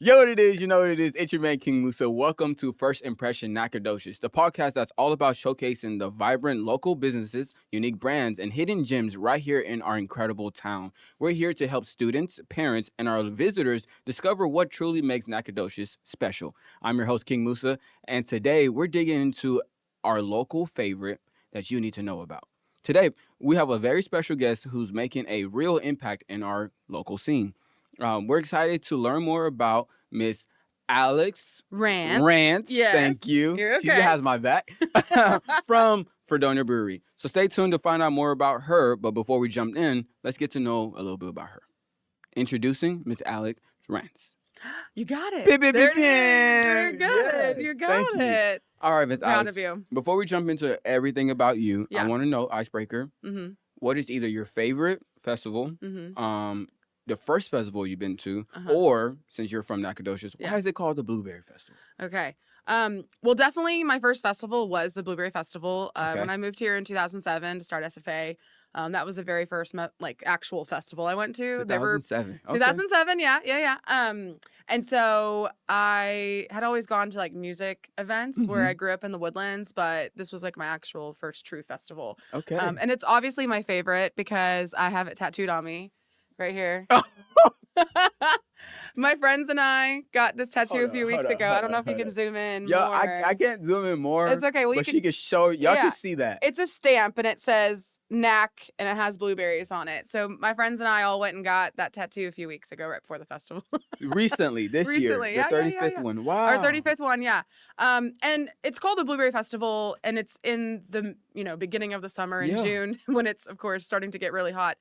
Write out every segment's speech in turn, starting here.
Yo, what it is, you know what it is. It's your man, King Musa. Welcome to First Impression Nacogdoches, the podcast that's all about showcasing the vibrant local businesses, unique brands, and hidden gems right here in our incredible town. We're here to help students, parents, and our visitors discover what truly makes Nacogdoches special. I'm your host, King Musa, and today we're digging into our local favorite that you need to know about. Today, we have a very special guest who's making a real impact in our local scene. We're excited to learn more about Miss Alex Rance. Yes. Thank you. You're okay. She has my back. From Fredonia Brewery. So stay tuned to find out more about her. But before we jump in, let's get to know a little bit about her. Introducing Miss Alex Rance. You got it. Pip, pip, There pip, it is. pip. You're good. Yes. You got Thank you. it. All right, Miss Proud Alex. of you. Before we jump into everything about you, Yeah. I want to know, icebreaker, what is either your favorite festival, the first festival you've been to, or since you're from Nacogdoches, why is it called the Blueberry Festival? Okay. Well, definitely my first festival was the Blueberry Festival. When I moved here in 2007 to start SFA, that was the very first actual festival I went to. 2007. Okay. 2007, yeah. And so I had always gone to like music events where I grew up in the Woodlands, but this was like my actual first true festival. Okay. And it's obviously my favorite because I have it tattooed on me right here. My friends and I got this tattoo a few weeks ago. I don't know if you can zoom in more. I can't zoom in more. It's okay. Well, but she can show, y'all can see that. It's a stamp and it says Nac and it has blueberries on it. So my friends and I all went and got that tattoo a few weeks ago right before the festival. Recently, this year, the 35th one. Wow. Our 35th one, yeah. And it's called the Blueberry Festival and it's in the, beginning of the summer in June when it's, of course, starting to get really hot.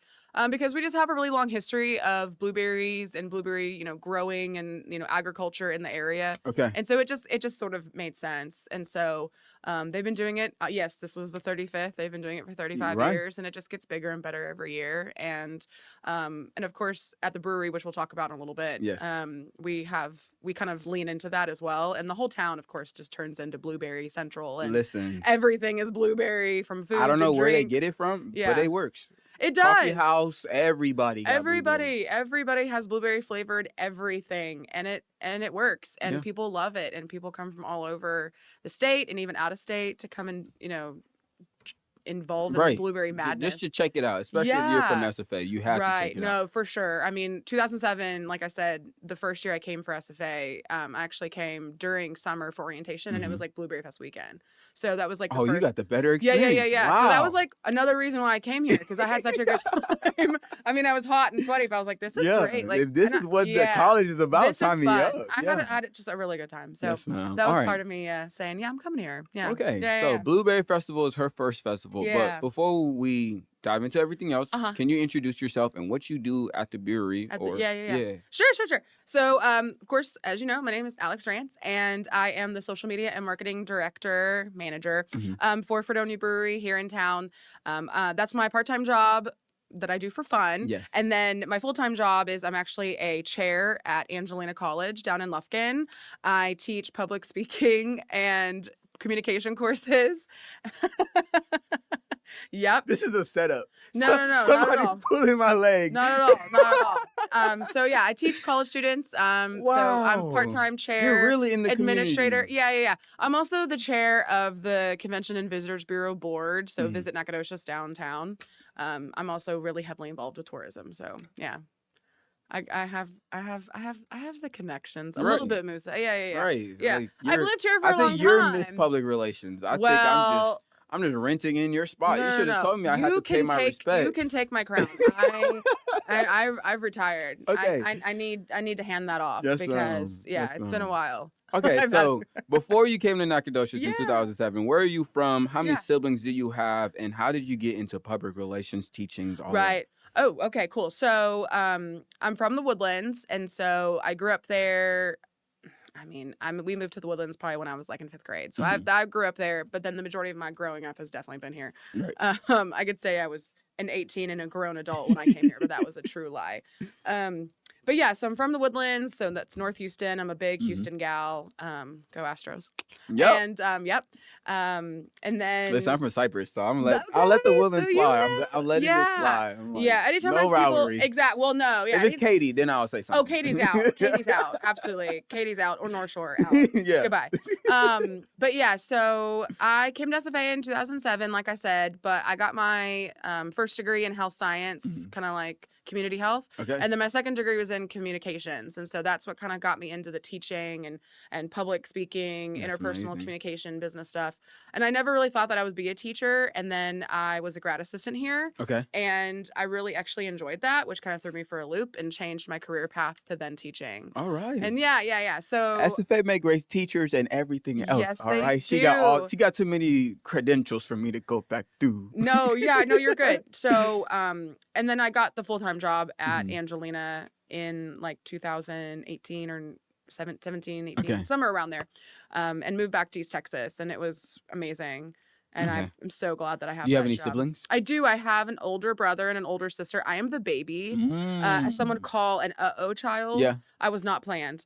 Because we just have a really long history of blueberries and blueberry, growing and, agriculture in the area. Okay. And so it just sort of made sense. And so they've been doing it. Yes, this was the 35th. They've been doing it for 35 years and it just gets bigger and better every year. And of course at the brewery, which we'll talk about in a little bit, we kind of lean into that as well. And the whole town, of course, just turns into Blueberry Central. And listen, everything is blueberry from food. I don't know to where they drinks. get it from, but it works. It does. Coffee house, everybody has blueberry flavored everything, and it works, and people love it, and people come from all over the state and even out of state to come and involved in the blueberry madness. Just to check it out, especially if you're from SFA, you have to check it out. No, for sure. I mean, 2007, like I said, the first year I came for SFA, I actually came during summer for orientation, and it was like Blueberry Fest weekend. So that was like the first... you got the better experience. Yeah. Wow. So that was like another reason why I came here, because I had such a good time. I mean, I was hot and sweaty, but I was like, this is great. Like, if this is what the college is about, sign me up. I had just a really good time. So that was part of me saying, I'm coming here. Yeah. Okay. So Blueberry Festival is her first festival. Yeah. But before we dive into everything else, can you introduce yourself and what you do at the brewery? Sure. So, of course, as you know, my name is Alex Rance, and I am the social media and marketing manager for Fredonia Brewery here in town. That's my part-time job that I do for fun. Yes. And then my full-time job is I'm actually a chair at Angelina College down in Lufkin. I teach public speaking and communication courses. Yep. This is a setup. No, not at all. Somebody's pulling my leg. Not at all. So yeah, I teach college students. So I'm part-time chair. You're really in the administrator. community. Yeah. I'm also the chair of the Convention and Visitors Bureau board. So Visit Nacogdoches downtown. I'm also really heavily involved with tourism. So yeah. I have the connections a little bit, Musa. Yeah. Right. Yeah. Like I've lived here for a long time. I think you're Miss Public Relations. I think I'm just renting in your spot. You should have told me I had to pay my respect. You can take my crown. I've retired. Okay. I need to hand that off because it's been a while. Okay, so before you came to Nacogdoches in 2007, where are you from? How many siblings do you have? And how did you get into public relations teachings? Right. Oh, okay, cool. So I'm from the Woodlands, and so I grew up there. I mean, we moved to the Woodlands probably when I was like in 5th grade. So I grew up there, but then the majority of my growing up has definitely been here. Right. I could say I was an 18 and a grown adult when I came here, but that was a true lie. But But yeah, so I'm from the Woodlands, so that's North Houston. I'm a big Mhm. Houston gal. Go Astros. Yep. And yep. And then Listen, I'm from Cyprus, so I'll okay, let the so women you fly. know, I'm letting it yeah, slide. I'm like, yeah. Anytime I no have people, rivalry. well, no, yeah. If it's Katie, then I'll say something. Oh, Katie's out. Katie's out. Absolutely. Katie's out, or North Shore out. Yeah. Goodbye. But yeah, so I came to SFA in 2007, like I said, but I got my first degree in health science, kind of like community health. Okay. And then my second degree was in communications. And so that's what kind of got me into the teaching and public speaking, That's interpersonal amazing. communication, business stuff. And I never really thought that I would be a teacher. And then I was a grad assistant here. Okay. And I really actually enjoyed that, which kind of threw me for a loop and changed my career path to then teaching. All right. And yeah. So SFA make great teachers and everything else. Yes, all they right. She do. got too many credentials for me to go back through. No, you're good. So, and then I got the full-time job at Mhm. Angelina in like 2018 or 17, 18, Okay. somewhere around there, and moved back to East Texas, and it was amazing. And Okay. I'm so glad that I have Do you have that any job. siblings? I do. I have an older brother and an older sister. I am the baby. As some would call an uh-oh child. Yeah. I was not planned.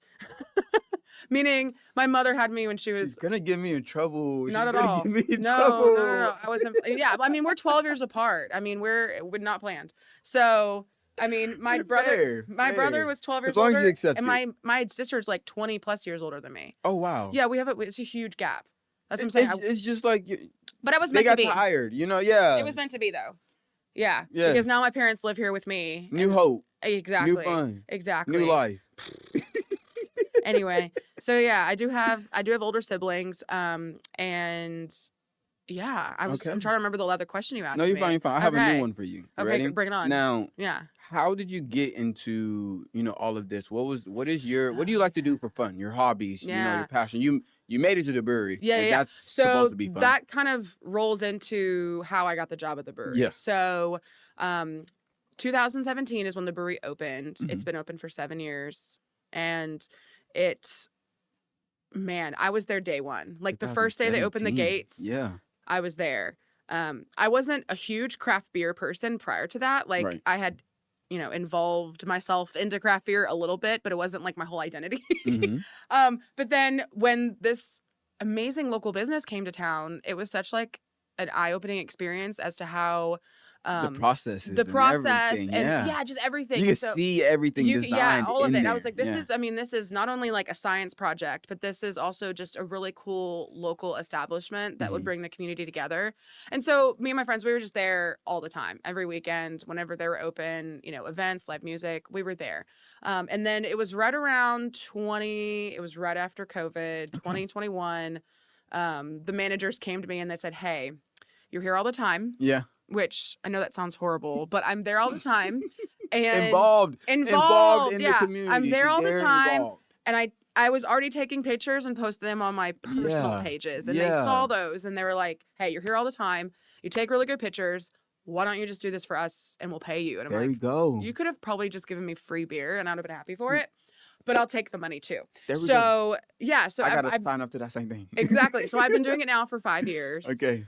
Meaning my mother had me when she was She's gonna get me in trouble. not She's at gonna all. get me in No. trouble. I wasn't. Yeah. I mean, we're 12 years apart. I mean, we're not planned. So, I mean, my brother Fair. was 12 years As long as older, you accept and it. my sister's like 20 plus years older than me. Oh wow. Yeah, it's a huge gap. That's what I'm saying. It's just like But I was they meant to got be. tired. Yeah. It was meant to be though. Yeah. Yes. Because now my parents live here with me. New and- hope, Exactly. new fun, Exactly. new life. Anyway, so yeah, I do have older siblings, and yeah, I'm Okay. trying to remember the other question you asked No, me. you're fine. You're fine. I have a Okay. new one for you. You Okay, ready? bring it on. Now, Yeah. how did you get into all of this? What do you like to do for fun? Your hobbies, Yeah. your passion. You made it to the brewery. Yeah, and yeah. That's So supposed to be fun. that kind of rolls into how I got the job at the brewery. Yeah. So, 2017 is when the brewery opened. Mhm. It's been open for 7 years, and I was there day one. Like the first day they opened the 2017. gates, Yeah. I was there. I wasn't a huge craft beer person prior to that. Like Right. I had, involved myself into craft beer a little bit, but it wasn't like my whole identity. Mhm. But then when this amazing local business came to town, it was such like an eye-opening experience as to how The process. and Yeah. yeah, just everything. You can So see everything designed all of in it. there. I was like, this is not only like a science project, but this is also just a really cool local establishment that would Mhm. bring the community together. And so me and my friends, we were just there all the time, every weekend, whenever they were open, events, live music, we were there. And then it was right around it was right after COVID, 2021. The managers came to me and they said, hey, you're here all the time. Yeah. Which I know that sounds horrible, but I'm there all the time. And Involved in yeah, the community. I'm there She's all the time. involved. And I was already taking pictures and posting them on my personal Yeah, pages. And they yeah. saw those and they were like, hey, you're here all the time. You take really good pictures. Why don't you just do this for us and we'll pay you? And I'm There we like, go. you could have probably just given me free beer and I'd have been happy for it. But I'll take the money too. There we go. So yeah, so I gotta I've sign up to that same thing. exactly. So I've been doing it now for 5 years. Okay.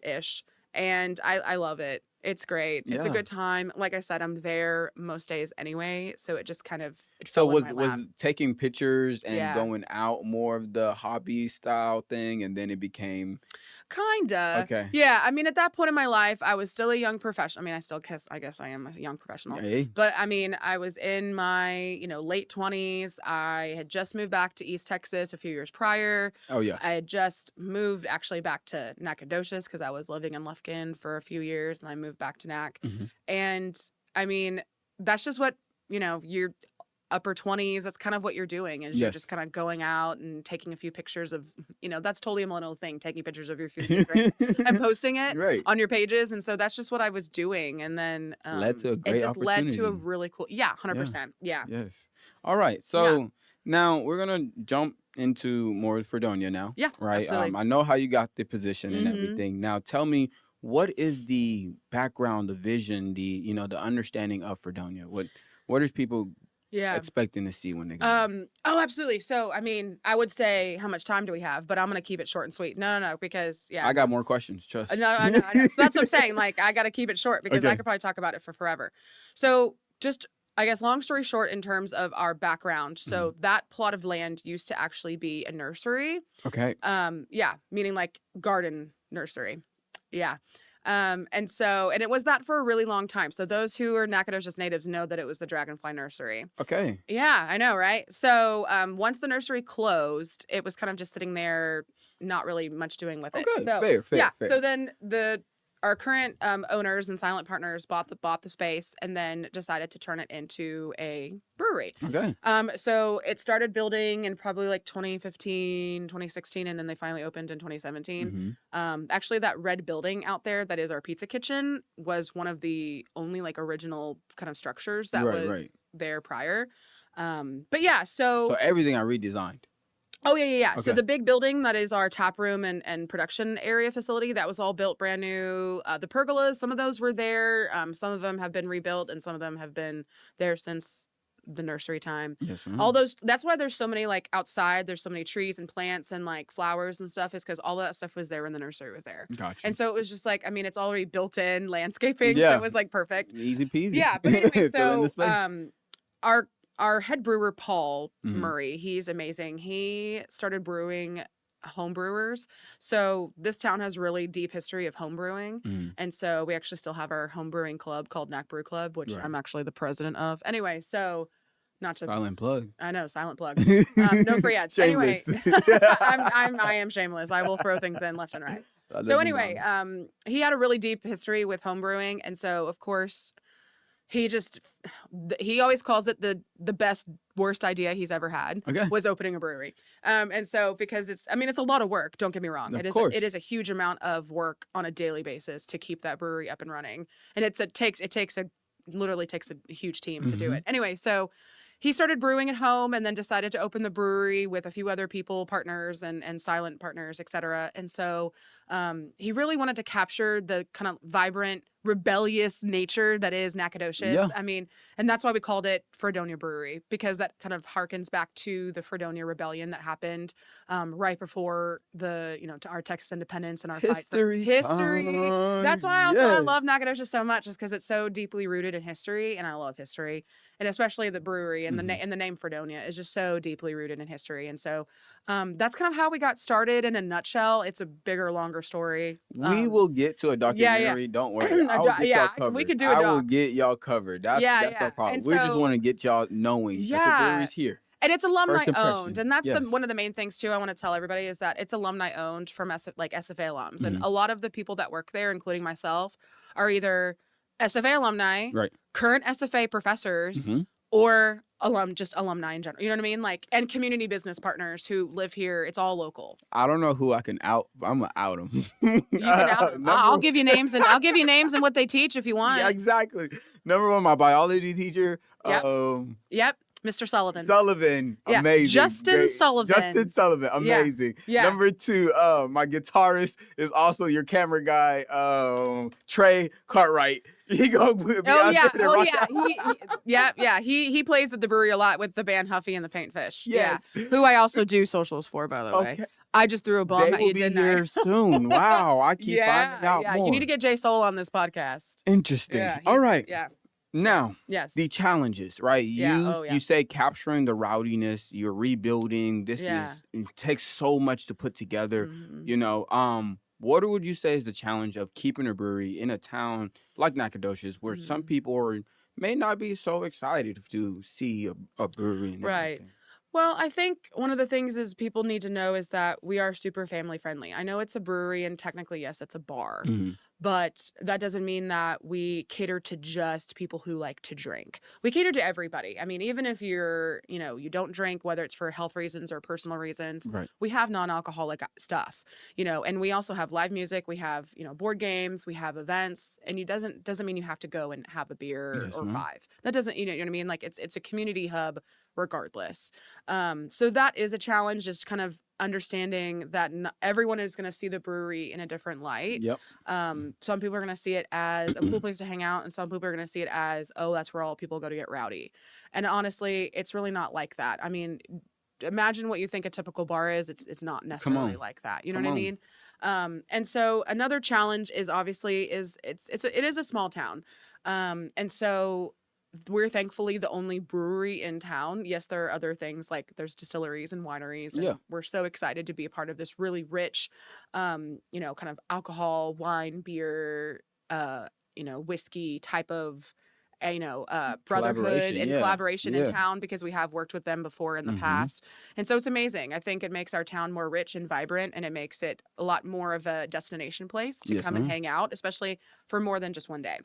Ish. And I love it. It's great. It's a Yeah. good time. Like I said, I'm there most days anyway, so it just kind of So fell in my lap. was taking pictures and Yeah. going out more of the hobby style thing, and then it became Kinda. okay. Yeah. I mean, at that point in my life, I was still a young professional. I mean, I guess I am a young professional. Hey. But I mean, I was in my, late 20s. I had just moved back to East Texas a few years prior. Oh yeah. I had just moved actually back to Nacogdoches because I was living in Lufkin for a few years and I moved back to Nac. Mhm. And I mean, that's just what, your upper 20s, that's kind of what you're doing is you're Yes. just kind of going out and taking a few pictures of, that's totally a millennial thing, taking pictures of your food and drink and posting it Right. on your pages. And so that's just what I was doing. And then Led to a great it just led to a opportunity. really cool, 100%. Yeah. Yes. All right. So now we're gonna jump into more Fredonia now. Yeah, Right. absolutely. I know how you got the position and Mhm. everything. Now tell me, what is the background, the vision, the understanding of Fredonia? What is people Yeah. expecting to see when they go? Oh, absolutely. So, I mean, I would say, how much time do we have? But I'm going to keep it short and sweet. No, because, I got more questions. Trust. No, I know. So that's what I'm saying. Like, I got to keep it short because I Okay. could probably talk about it for forever. So, just I guess long story short, in terms of our background, so that plot of land used to actually be a nursery. Okay. Yeah, meaning like garden nursery. Yeah. And it was that for a really long time. So those who are Nacogdoches natives know that it was the Dragonfly Nursery. Okay. Yeah, I know, right? So once the nursery closed, it was kind of just sitting there, not really much doing with it. Okay. So, Fair. yeah. Fair. So then our current owners and silent partners bought the space and then decided to turn it into a brewery. Okay. So it started building in probably like 2015, 2016, and then they finally opened in 2017. Actually, that red building out there that is our pizza kitchen was one of the only like original kind of structures that was there prior. But yeah, so everything I redesigned. Oh, yeah. Okay. So the big building that is our tap room and production area facility, that was all built brand new. The pergolas, some of those were there. Some of them have been rebuilt and some of them have been there since the nursery time. Yes, all those, that's why there's so many like outside, there's so many trees and plants and like flowers and stuff, is because all of that stuff was there when the nursery was there. Gotcha. And so it was just like, I mean, it's already built in landscaping. So it was like perfect. Easy peasy. Yeah. But anyway, so our head brewer, Paul Murray, he's amazing. He started brewing home brewers. So this town has really deep history of home brewing. And so we actually still have our home brewing club called Nac Brew Club, which I'm actually the president of. Anyway, so not to silent plug. I know, silent plug. No free ads. Anyway, I am shameless. I will throw things in left and right. So anyway, he had a really deep history with home brewing. And so of course, he always calls it the best worst idea he's ever had was opening a brewery. And so because it's a lot of work, don't get me wrong. It is a huge amount of work on a daily basis to keep that brewery up and running. And it literally takes a huge team to do it. Anyway, so he started brewing at home and then decided to open the brewery with a few other people, partners and silent partners, et cetera. And so he really wanted to capture the kind of vibrant, rebellious nature that is Nacogdoches. Yeah. I mean, and that's why we called it Fredonia Brewery, because that kind of harkens back to the Fredonia Rebellion that happened right before to our Texas independence and our fight for history. That's why I love Nacogdoches so much, is because it's so deeply rooted in history, and I love history, and especially the brewery and the name Fredonia is just so deeply rooted in history. And so that's kind of how we got started in a nutshell. It's a bigger, longer story. We will get to a documentary. Don't worry. We could do a doc. I will get y'all covered. That's no problem. We just want to get y'all knowing that the brewery's here. And it's alumni owned. And that's one of the main things, too, I want to tell everybody, is that it's alumni owned from SFA alums. And a lot of the people that work there, including myself, are either SFA alumni, current SFA professors, or just alumni in general. You know what I mean? Like, and community business partners who live here. It's all local. I don't know who I can out, but I'm gonna out them. You can out them. I'll give you names and what they teach if you want. Yeah, exactly. Number one, my biology teacher. Yep. Mr. Sullivan. Yeah. Amazing. Justin Sullivan. Amazing. Yeah. Number two, my guitarist is also your camera guy, Trey Cartwright. He gonna be out there. He plays at the brewery a lot with the band Huffy and the Paintfish. Yes. Yeah. Who I also do socials for, by the way. I just threw a bomb at you, didn't I? They will be here soon. Wow. I keep finding out more. You need to get Jay Soul on this podcast. Interesting. Yeah, all right. Yeah. Now, the challenges, right? You say capturing the rowdiness, you're rebuilding. It takes so much to put together. What would you say is the challenge of keeping a brewery in a town like Nacogdoches, where some people may not be so excited to see a brewery? And everything? Well, I think one of the things is people need to know is that we are super family friendly. I know it's a brewery and technically, yes, it's a bar. But that doesn't mean that we cater to just people who like to drink. We cater to everybody. I mean, even if you don't drink, whether it's for health reasons or personal reasons, we have non-alcoholic stuff, and we also have live music. We have, board games, we have events, and it doesn't mean you have to go and have a beer or five. That doesn't, you know what I mean? Like it's a community hub regardless. So that is a challenge, just kind of understanding that everyone is going to see the brewery in a different light. Some people are going to see it as a cool place to hang out, and some people are going to see it as, oh, that's where all people go to get rowdy. And honestly, it's really not like that. I mean, imagine what you think a typical bar is. It's not necessarily like that. You know what I mean? And so another challenge is obviously it is a small town. And so we're thankfully the only brewery in town. Yes, there are other things like there's distilleries and wineries, and we're so excited to be a part of this really rich, you know, kind of alcohol, wine, beer, you know, whiskey type of, you know, brotherhood and collaboration in town, because we have worked with them before in the past. And so it's amazing. I think it makes our town more rich and vibrant, and it makes it a lot more of a destination place to come and hang out, especially for more than just one day.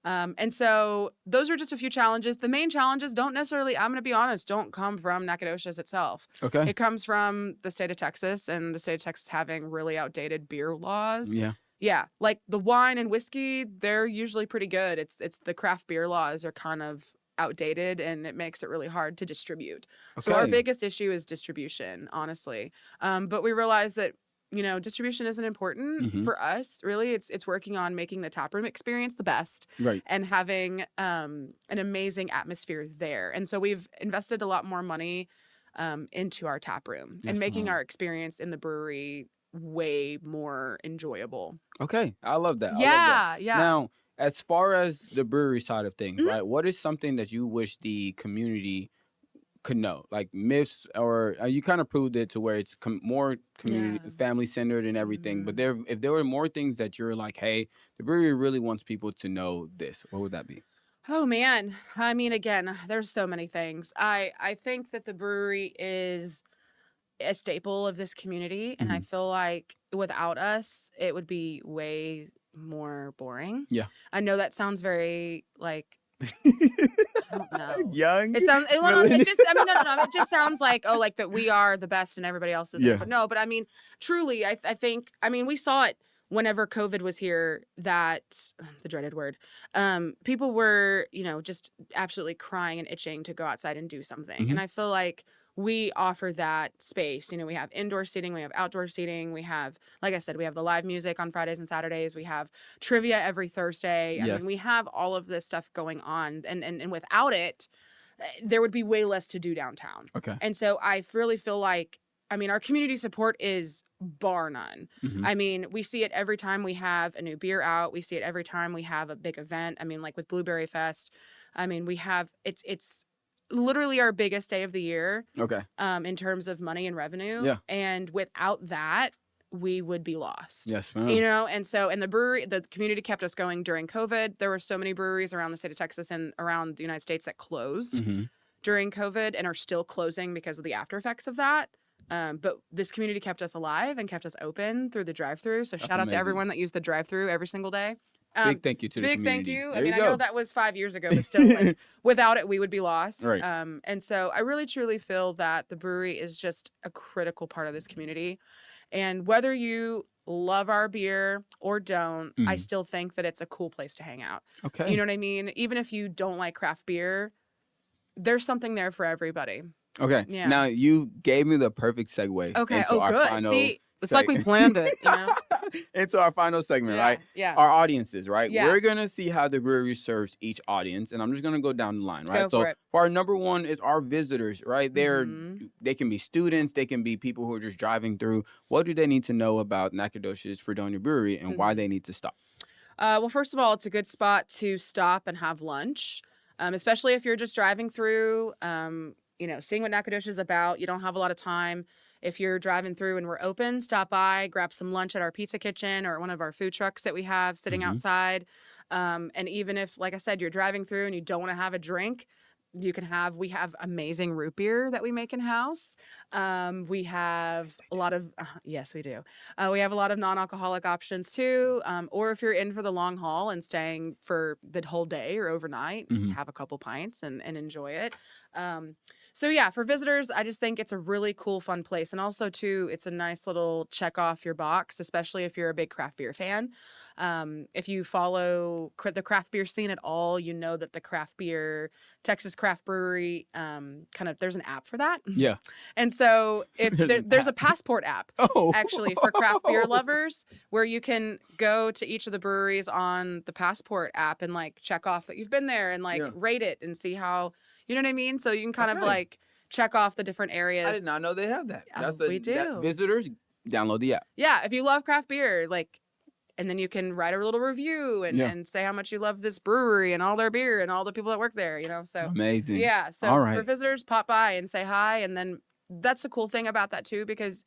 And so those are just a few challenges. The main challenges don't necessarily, I'm going to be honest, don't come from Nacogdoches itself. Okay. It comes from the state of Texas, and the state of Texas having really outdated beer laws. Yeah. Yeah, like the wine and whiskey, they're usually pretty good. It's the craft beer laws are kind of outdated, and it makes it really hard to distribute. So our biggest issue is distribution, honestly. But we realize that, you know, distribution isn't important for us, really. It's working on making the taproom experience the best, and having an amazing atmosphere there. And so we've invested a lot more money into our taproom and making our experience in the brewery way more enjoyable. Okay, I love that. Yeah. Now, as far as the brewery side of things, right? What is something that you wish the community could know, like myths, or you kind of proved it to where it's more community, family centered and everything. But if there were more things that you're like, hey, the brewery really wants people to know this, what would that be? Oh man, I mean, again, there's so many things. I think that the brewery is a staple of this community, and I feel like without us, it would be way more boring. Yeah, I know that sounds very like I don't know. Young. It sounds. It just. I mean, no. It just sounds like, oh, like that we are the best and everybody else isn't. But no. But I mean, truly, I think. I mean, we saw it whenever COVID was here. That the dreaded word. People were, you know, just absolutely crying and itching to go outside and do something. And I feel like we offer that space. You know, we have indoor seating, we have outdoor seating, we have, like I said, we have the live music on Fridays and Saturdays, we have trivia every Thursday. I mean, we have all of this stuff going on, and without it, there would be way less to do downtown. Okay. And so I really feel like, I mean, our community support is bar none. I mean, we see it every time we have a new beer out. We see it every time we have a big event. I mean, like with Blueberry Fest, I mean, we have, it's literally our biggest day of the year. Okay. In terms of money and revenue. Yeah. And without that, we would be lost. Yes, ma'am. You know, and so, and the community kept us going during COVID. There were so many breweries around the state of Texas and around the United States that closed during COVID and are still closing because of the after effects of that. But this community kept us alive and kept us open through the drive-thru. So shout out to everyone that used the drive-thru every single day. Big thank you to the community. Big thank you. There I mean, you I know that was 5 years ago, but still, like, without it, we would be lost. Right. And so I really, truly feel that the brewery is just a critical part of this community. And whether you love our beer or don't, I still think that it's a cool place to hang out. Okay. You know what I mean? Even if you don't like craft beer, there's something there for everybody. Okay. Yeah. Now, you gave me the perfect segue. Okay. Into our Good. final See, it's like we planned it, you know? Into our final segment, right? Yeah. Our audiences, right? Yeah. We're going to see how the brewery serves each audience, and I'm just going to go down the line, right? Go for it. For our number one is our visitors, right? They can be students, they can be people who are just driving through. What do they need to know about Nacogdoches Fredonia Brewery and why they need to stop? Well, first of all, it's a good spot to stop and have lunch, especially if you're just driving through, you know, seeing what Nacogdoches is about. You don't have a lot of time. If you're driving through and we're open, stop by, grab some lunch at our pizza kitchen or one of our food trucks that we have sitting outside. And even if, like I said, you're driving through and you don't want to have a drink, we have amazing root beer that we make in house. We have a lot of, yes, we do. We have a lot of non-alcoholic options too. Or if you're in for the long haul and staying for the whole day or overnight, have a couple pints and enjoy it. So yeah, for visitors, I just think it's a really cool, fun place. And also too, it's a nice little check off your box, especially if you're a big craft beer fan. If you follow the craft beer scene at all, you know that the Texas Craft Brewery, there's an app for that. Yeah. And so if there's a passport app actually for craft beer lovers where you can go to each of the breweries on the passport app and like check off that you've been there and like rate it and see how, you know what I mean? So you can kind of like check off the different areas. I did not know they have that. We do. Visitors, download the app. Yeah, if you love craft beer, like and then you can write a little review and, Yeah. and say how much you love this brewery and all their beer and all the people that work there, so Amazing. yeah, All so right. for visitors, pop by and say hi. And then that's the cool thing about that too, because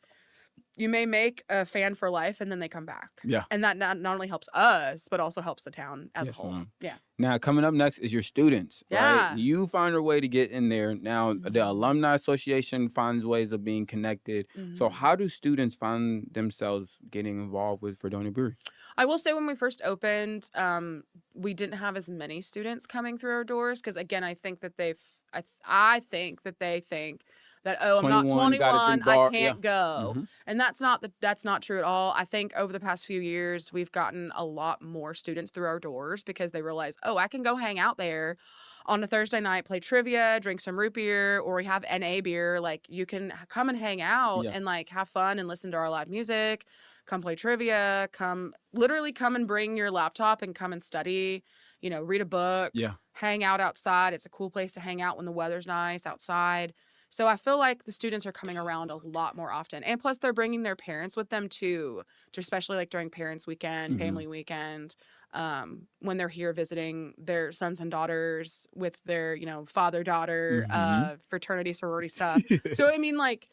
you may make a fan for life and then they come back. Yeah. And that not only helps us, but also helps the town as a Yes, whole. ma'am. Yeah. Now, coming up next is your students, right? Yeah. You find a way to get in there. Now, the Mhm. Alumni Association finds ways of being connected. So Mhm. how do students find themselves getting involved with Fredonia Brewery? I will say when we first opened, we didn't have as many students coming through our doors because, again, I think that I think that they think that, oh, I'm not 21, got a 21, drink I bar. can't go. Mhm. And that's not true at all. I think over the past few years, we've gotten a lot more students through our doors because they realize, oh, I can go hang out there on a Thursday night, play trivia, drink some root beer, or we have NA beer. Like, you can come and hang out Yeah. and like have fun and listen to our live music, come play trivia, literally come and bring your laptop and come and study, read a book, Yeah. hang out outside. It's a cool place to hang out when the weather's nice outside. So I feel like the students are coming around a lot more often. And plus they're bringing their parents with them too, especially like during parents weekend, Mhm. family weekend, when they're here visiting their sons and daughters with their, father-daughter, Mhm. fraternity, sorority stuff. So, I mean, like,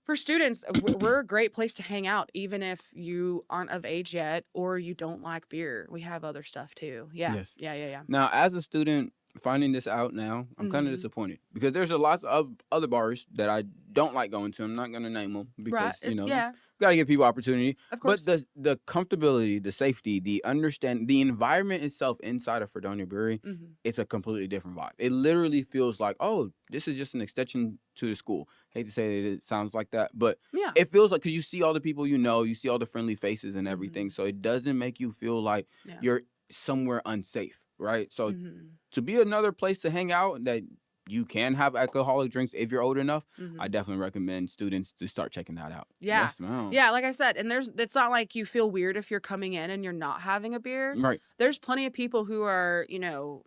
for students, we're a great place to hang out, even if you aren't of age yet or you don't like beer. We have other stuff too. Yeah. Yes. Yeah. Now, as a student finding this out now, I'm kind of Mhm. disappointed because there's a lots of other bars that I don't like going to. I'm not going to name them Right. because, Yeah, got to give people opportunity. of But course. the comfortability, the safety, the understand, the environment itself inside of Fredonia Brewery, Mhm. it's a completely different vibe. It literally feels like, oh, this is just an extension to the school. Hate to say that it sounds like that, but Yeah. it feels like, because you see all the people you see all the friendly faces and everything. Mhm. So it doesn't make you feel like Yeah. you're somewhere unsafe, right? So Mhm. to be another place to hang out that you can have alcoholic drinks if you're old enough, I Mhm. definitely recommend students to start checking that out. Yeah. Yes, ma'am. Yeah, like I said, and it's not like you feel weird if you're coming in and you're not having a beer. Right. There's plenty of people who are,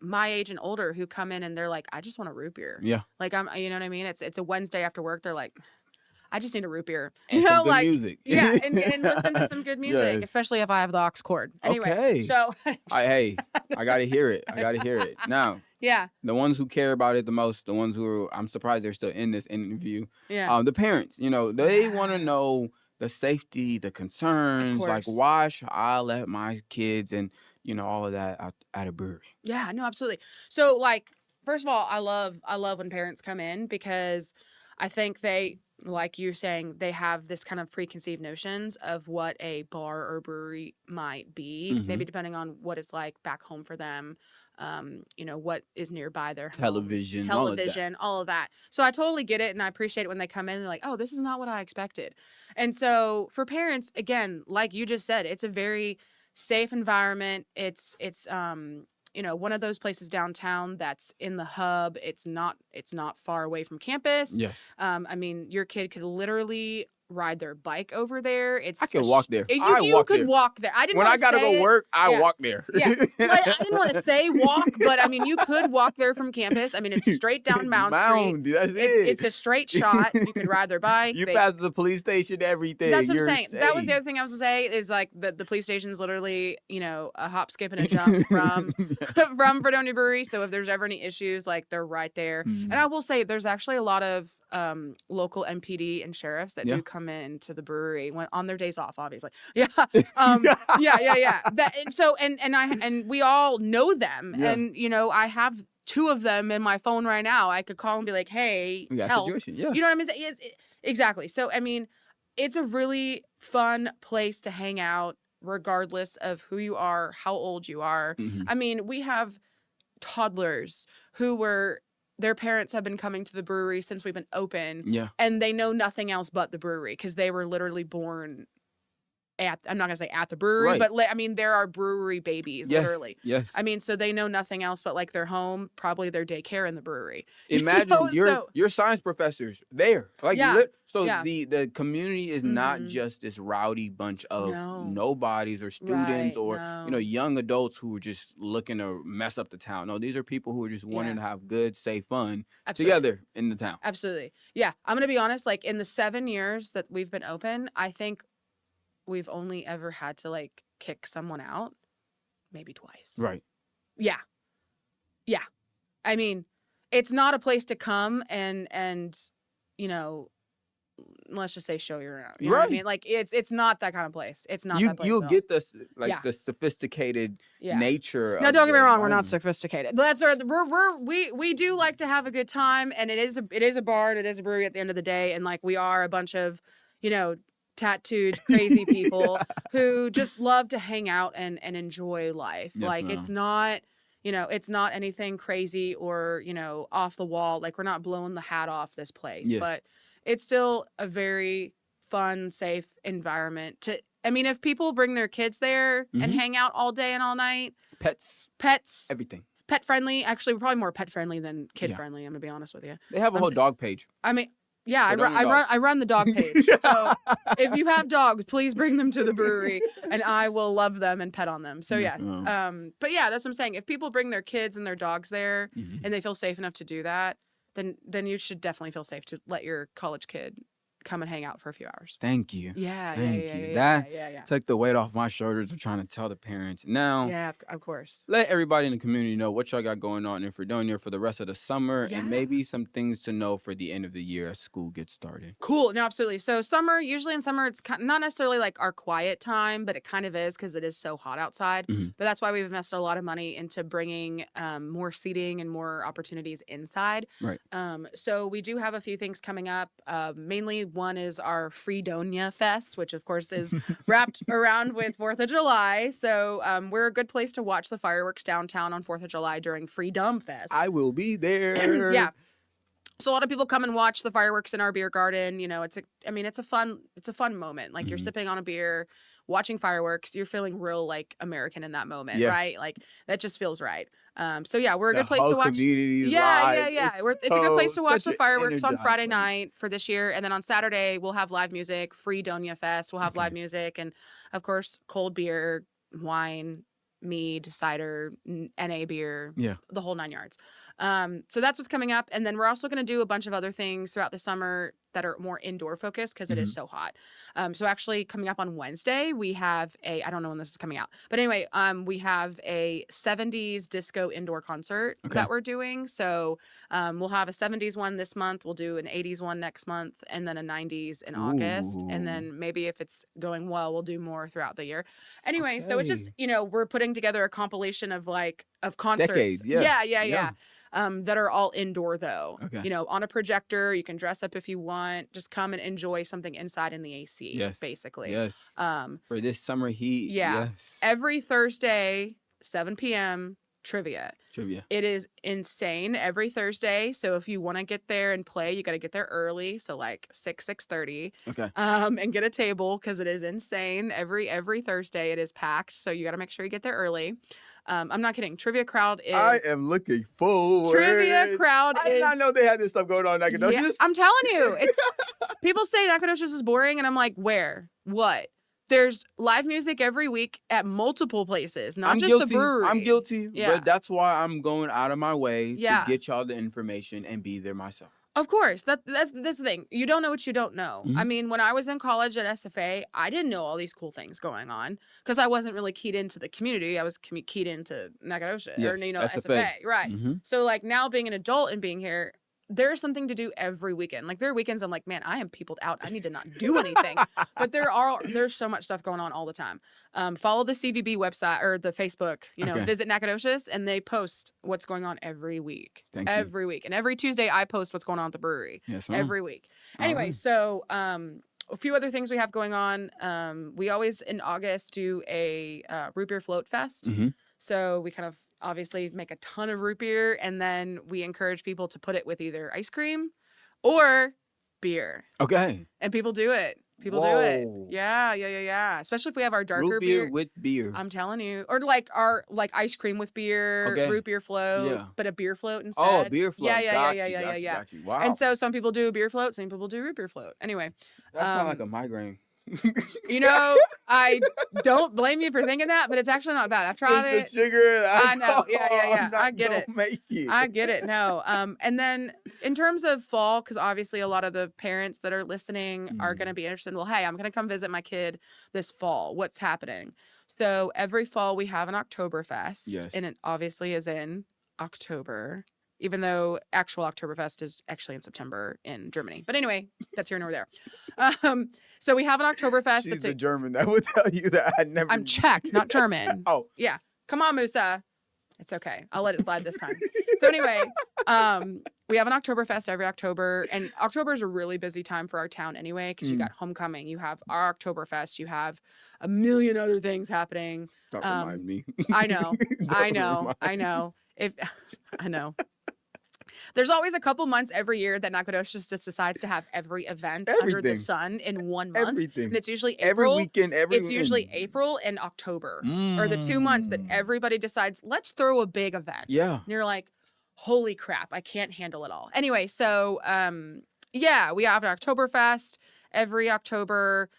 my age and older who come in and they're like, I just want a root beer. Yeah. Like, you know what I mean? It's a Wednesday after work. They're like, I just need a root beer. And some good Like, music. yeah, and listen to some good music, Yes. especially if I have the aux cord. Anyway, Okay. so Hey, I gotta hear it. I gotta hear it. Now, yeah, the ones who care about it the most, the ones who I'm surprised they're still in this interview. yeah, The parents, they want to Yeah. know the safety, the concerns, like, course. why should I let my kids and all of that out at a brewery? Yeah, no, absolutely. So, like, first of all, I love when parents come in because I think they, like you're saying, they have this kind of preconceived notions of what a bar or brewery might be, Mhm. maybe depending on what it's like back home for them, what is nearby their homes, Television, all of that. So I totally get it, and I appreciate it when they come in and they're like, oh, this is not what I expected. And so for parents, again, like you just said, it's a very safe environment. It's one of those places downtown that's in the hub. It's not far away from campus. Yes. I mean, your kid could literally ride their bike over there. I can walk there. You could walk there. I didn't When I want to gotta say go it. work, I Yeah. walk there. Yeah, like, I didn't want to say walk, but I mean, you could walk there from campus. I mean, it's straight down Mound Street. That's it. It's a straight shot. You could ride their bike. You pass the police station, everything. That's what I'm You're saying. That was the safe. other thing I was gonna say is like the police station is literally, a hop, skip, and a jump from from Fredonia Brewery. So if there's ever any issues, like, they're right there. Mhm. And I will say there's actually a lot of local MPD and sheriffs that Yeah. do come in to the brewery when on their days off, obviously. Yeah. Yeah. And we all know them. Yeah. And I have two of them in my phone right now. I could call and be like, hey, We got a help. situation. Yeah. You know what I mean? Exactly. So, I mean, it's a really fun place to hang out, regardless of who you are, how old you are. Mhm. I mean, we have toddlers their parents have been coming to the brewery since we've been open, Yeah. and they know nothing else but the brewery because they were literally born I'm not gonna say at the brewery, Right. but I mean, there are brewery babies, Yes. literally. Yes. I mean, so they know nothing else but like their home, probably their daycare in the brewery. Imagine So- your science professors there. Like, Yeah. so Yeah. the community is not Mhm. just this rowdy bunch of No. nobodies or students Right, or no. young adults who are just looking to mess up the town. No, these are people who are just wanting Yeah. to have good, safe fun Absolutely. together in the town. Absolutely. Yeah. I'm going to be honest. Like, in the 7 years that we've been open, I think we've only ever had to, like, kick someone out, maybe twice. Right. Yeah. Yeah. I mean, it's not a place to come and you know, let's just say show you around. You know what I mean? Like it's not that kind of place. It's not that place. You'll at all. get the Yeah. the sophisticated Yeah. nature. Now, of don't get me the wrong, we're not environment. sophisticated. That's our we do like to have a good time, and it is a bar and it is a brewery at the end of the day, and like we are a bunch of, you know, tattooed crazy people who just love to hang out and enjoy life. Yes, like ma'am. it's not, you know, it's not anything crazy or, you know, off the wall. Like we're not blowing the hat off this place, Yes. but it's still a very fun, safe environment to. I mean, if people bring their kids there and Mhm. hang out all day and all night, Pets, everything. pet friendly. Actually, we're probably more pet friendly than kid Yeah. friendly. I'm gonna be honest with you. They have a whole dog page. I mean, yeah, Fredonia I run the dog page. So if you have dogs, please bring them to the brewery, and I will love them and pet on them. So Yes, yes, ma'am. but yeah, that's what I'm saying. If people bring their kids and their dogs there, Mhm. and they feel safe enough to do that, then you should definitely feel safe to let your college kid come and hang out for a few hours. Thank you. Yeah, Thank yeah, you. yeah, That yeah. took the weight off my shoulders of trying to tell the parents. Now, Yeah, of course. let everybody in the community know what y'all got going on in Fredonia for the rest of the summer Yeah. and maybe some things to know for the end of the year as school gets started. Cool. No, absolutely. So usually in summer, it's not necessarily like our quiet time, but it kind of is because it is so hot outside. Mhm. But that's why we've invested a lot of money into bringing more seating and more opportunities inside. Right. So we do have a few things coming up. Mainly one is our Fredonia Fest, which of course is wrapped around with 4th of July. So we're a good place to watch the fireworks downtown on 4th of July during Freedom Fest. I will be there. Yeah. So a lot of people come and watch the fireworks in our beer garden. You know, it's a fun moment. Like you're Mhm. sipping on a beer, watching fireworks. You're feeling real like American in that moment, Yeah. right? Like that just feels right. So yeah, we're a The good place whole to watch. community is Yeah. live. It's a good place to watch such the an fireworks on energized Friday place. night for this year, and then on Saturday we'll have live music, Fredonia Fest. We'll have live music, and of course cold beer, wine, mead, cider, NA beer, Yeah. the whole 9 yards. So that's what's coming up, and then we're also going to do a bunch of other things throughout the summer that are more indoor focused because it is so hot. So actually coming up on Wednesday, we have I don't know when this is coming out, but anyway, we have a 70s disco indoor concert that we're doing. So we'll have a 70s one this month, we'll do an 80s one next month, and then a 90s in August. And then maybe if it's going well, we'll do more throughout the year. Anyway, so it's just, you know, we're putting together a compilation of concerts. Decades, yeah. That are all indoor though. Okay. You know, on a projector, you can dress up if you want. Just come and enjoy something inside in the AC. Yes. Basically. Yes. For For this summer heat. Yeah. Yes. every Thursday, 7 p.m. trivia. Trivia. It is insane every Thursday. So if you want to get there and play, you got to get there early. So like 6:30. Okay. And get a table because it is insane. Every Thursday it is packed. So you got to make sure you get there early. I'm not kidding. Trivia crowd is. I am looking forward. Trivia crowd I did is. not know they had this stuff going on in Nacogdoches. Yeah, I'm telling you, it's people say Nacogdoches is boring, and I'm like, where? What? There's live music every week at multiple places, not I'm just guilty. the brewery. I'm guilty. Yeah. But that's why I'm going out of my way Yeah. to get y'all the information and be there myself. Of course, that's the thing. You don't know what you don't know. Mhm. I mean, when I was in college at SFA, I didn't know all these cool things going on because I wasn't really keyed into the community. I was keyed into Nacogdoches or Yes, SFA, right? Mhm. So like now being an adult and being here, there's something to do every weekend. Like there are weekends I'm like, man, I am peopled out. I need to not do anything. But there's so much stuff going on all the time. Follow the CVB website or the Facebook, Okay. visit Nacogdoches, and they post what's going on every week. Thank you. Every week. And every Tuesday I post what's going on at the brewery. Yes, ma'am. Every week. All Anyway, right. so a few other things we have going on. We always in August do a root beer float fest. Mhm. So we kind of obviously make a ton of root beer, and then we encourage people to put it with either ice cream or beer. Okay. And people do it. People do Whoa. it. Yeah. Especially if we have our darker Root beer with beer. I'm telling you. Or like our ice cream with beer, Okay. root beer float, Yeah. but a beer float instead. Oh, a beer float. Yeah. Got you. Wow. And so some people do a beer float, some people do root beer float. Anyway. that sounds like a migraine You know, I don't blame you for thinking that, but it's actually not bad. I've tried it. It's the sugar. I know. Yeah. I'm I get not it. gonna make it. I get it. No. And then in terms of fall, because obviously a lot of the parents that are listening are going to be interested. Well, hey, I'm going to come visit my kid this fall. What's happening? So every fall we have an Oktoberfest. Yes. And it obviously is in October, even though actual Oktoberfest is actually in September in Germany. But anyway, that's here nor there. So we have an Oktoberfest. She's a German that would tell you that. I'm Czech, not German. Oh. Yeah. Come on, Musa. It's okay. I'll let it slide this time. So anyway, we have an Oktoberfest every October, and October is a really busy time for our town anyway, because you got homecoming, you have our Oktoberfest, you have a million other things happening. Don't remind me. I know. I know. There's always a couple months every year that Nacogdoches just decides to have every event under the sun in 1 month. Everything. And it's usually April. Every weekend, It's usually April and October are the 2 months that everybody decides, let's throw a big event. Yeah. And you're like, holy crap, I can't handle it all. Anyway, so yeah, we have an Oktoberfest every October.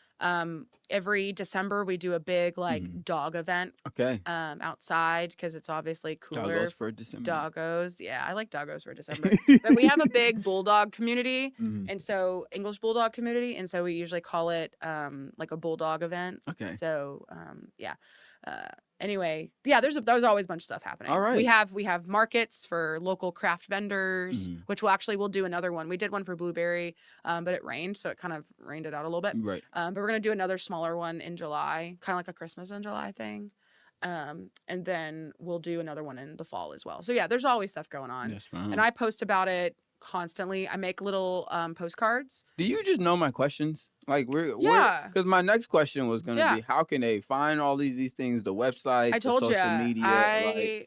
Every December we do a big dog event. Okay. Outside, because it's obviously cooler. Doggos for December. Doggos, yeah, I like doggos for December. But we have a big bulldog community, and so English bulldog community, and so we usually call it like a bulldog event. Okay. So yeah. Anyway, yeah, there's always a bunch of stuff happening. All right. We have markets for local craft vendors, which we'll do another one. We did one for blueberry, but it rained, so it kind of rained it out a little bit. Right. But we're gonna do another smaller one in July, kind of like a Christmas in July thing. And then we'll do another one in the fall as well. So yeah, there's always stuff going on. Yes, ma'am. And I post about it constantly. I make little postcards. Do you just know my questions? Like Yeah. Because my next question was gonna be, how can they find all these things, the websites, I told the social media?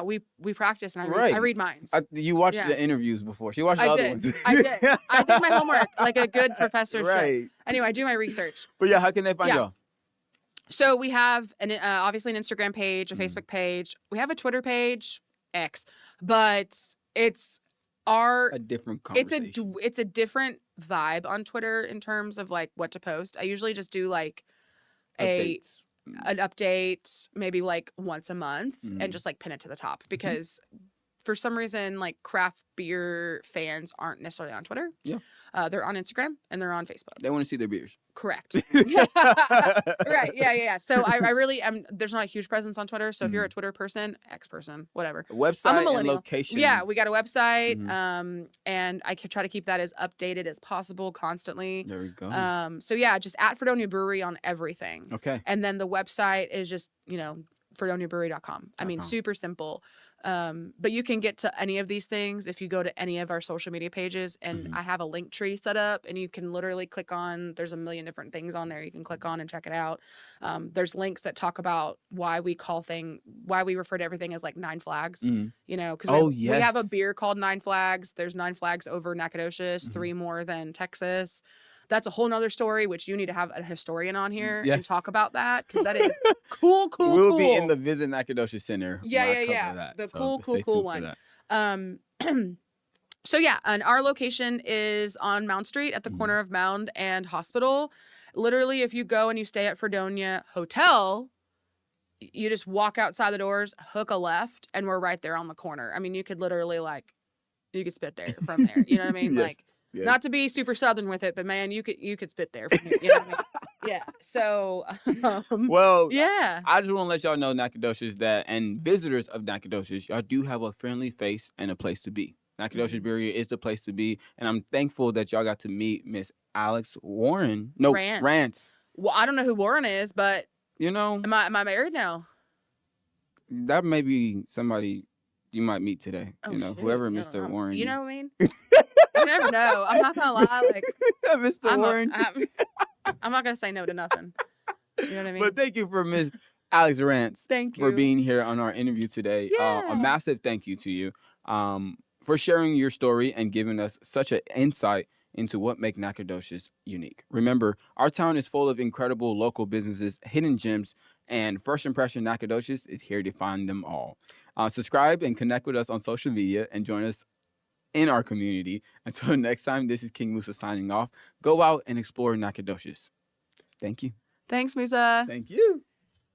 We practice, and I read mine. You watched the interviews before. She watched the other ones. I did. I did my homework like a good professor right. should. Anyway, I do my research. But yeah, how can they find y'all? So we have obviously an Instagram page, a Facebook page. We have a Twitter page, X, but it's a different conversation. It's a different vibe on Twitter in terms of like what to post. I usually just do like an update maybe like once a month and just like pin it to the top, because for some reason like craft beer fans aren't necessarily on Twitter. Yeah. They're on Instagram and they're on Facebook. They want to see their beers. Correct. Right. Yeah. So I really am. There's not a huge presence on Twitter. So if you're a Twitter person, X person, whatever. Website I'm a millennial. and location. Yeah, we got a website. And I try to keep that as updated as possible constantly. There we go. So yeah, just at Fredonia Brewery on everything. Okay. And then the website is just, FredoniaBrewery.com. I mean, super simple. But you can get to any of these things if you go to any of our social media pages, and I have a link tree set up, and you can literally click on, there's a million different things on there you can click on and check it out. There's links that talk about why we refer to everything as like 9 Flags, because we have a beer called 9 Flags. There's 9 Flags over Nacogdoches, 3 more than Texas. That's a whole nother story, which you need to have a historian on here and talk about that, because that is cool. We'll be in the Visit Nacogdoches Center. Yeah. The cool one. So yeah, and our location is on Mound Street at the corner of Mound and Hospital. Literally, if you go and you stay at Fredonia Hotel, you just walk outside the doors, hook a left, and we're right there on the corner. I mean, you could literally you could spit there from there. You know what I mean? Yes. Yeah. Not to be super southern with it, but man, you could spit there. From here, you know what I mean? Yeah. So. Well. Yeah. I just want to let y'all know, Nacogdoches, and visitors of Nacogdoches, y'all do have a friendly face and a place to be. Nacogdoches Brewery is the place to be, and I'm thankful that y'all got to meet Miss Alex Warren. No, Rance. Well, I don't know who Warren is, but am I married now? That may be somebody you might meet today. Whoever Mr. Warren. You know what I mean? You never know. I'm not gonna lie. Mr. Warren. I'm not gonna say no to nothing. You know what I mean? But thank you for Miss Alex Rance. Thank you for being here on our interview today. Yeah. A massive thank you to you for sharing your story and giving us such an insight into what makes Nacogdoches unique. Remember, our town is full of incredible local businesses, hidden gems, and First Impression Nacogdoches is here to find them all. Subscribe and connect with us on social media and join us in our community. Until next time, this is King Musa signing off. Go out and explore Nacogdoches. Thank you. Thanks, Musa. Thank you.